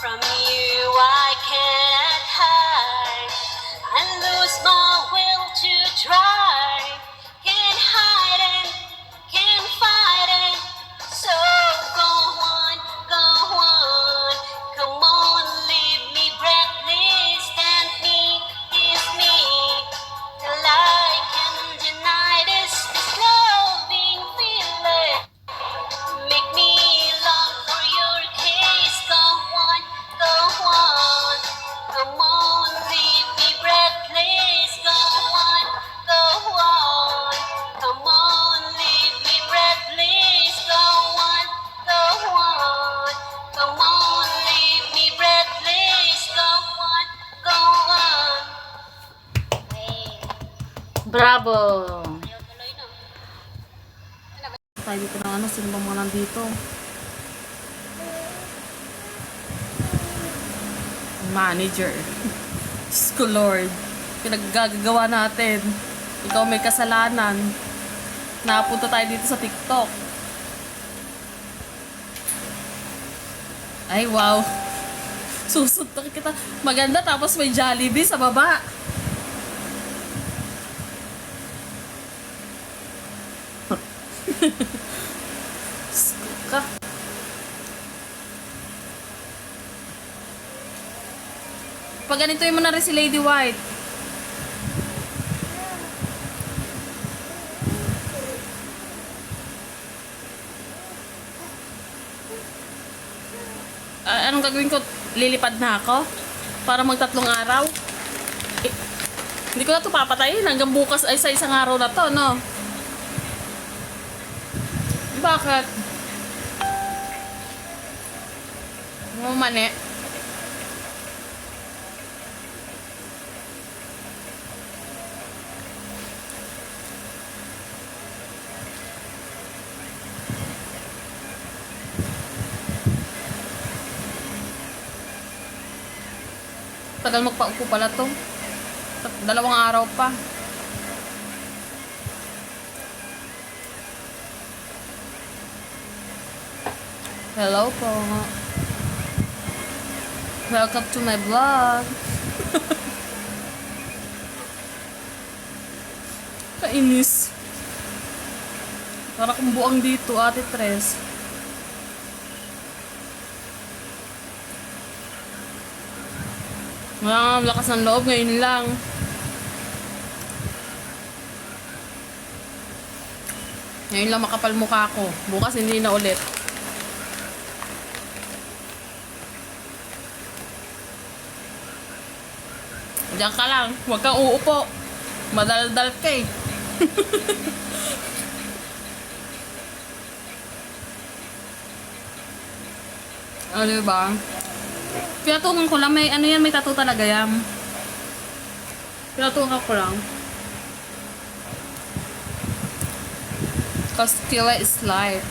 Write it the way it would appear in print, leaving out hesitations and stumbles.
From you I cannot hide. I lose my will to try. Can't hide it, can't fight it. So go on, go on. Come on, leave me breathless. Stand me, kiss me. Till I can deny this loving feeling. Make me long for your kiss. Go on, go on. Come on, leave me breathless. Go on, go on. Come on, leave me breathless. Go on, go on. Come on, leave me breathless. Go on, go on. Bravo! Ayaw tuloy no. Tayo dito na sino ba mga nandito? Manager. Diyos ko Lord. Pinaggagawa natin. Ikaw may kasalanan. Napunta tayo dito sa TikTok. Ay wow. Susuntok kita. Maganda tapos may Jollibee sa baba. Ka. Pag ganito yung mo na rin si Lady White. Anong gagawin ko? Lilipad na ako? Para magtatlong araw? Hindi ko na ito papatayin. Hanggang bukas ay sa isang araw na to, no? Bakit? Mani. Tagal magpaupo pala to. 2 araw pa. Hello po. Welcome to my vlog. Kainis. Para kung buang dito, Ate Tres. Wala nga lakas ng loob ngayon lang. Ngayon lang makapal mukha ko. Bukas hindi na ulit. Diyan ka lang. Huwag kang uupo. Madaldal ka eh. Ano diba? Pinatungan ko lang. May ano yan. May tattoo talaga yan. Pinatungan ko lang. Cause killer is life.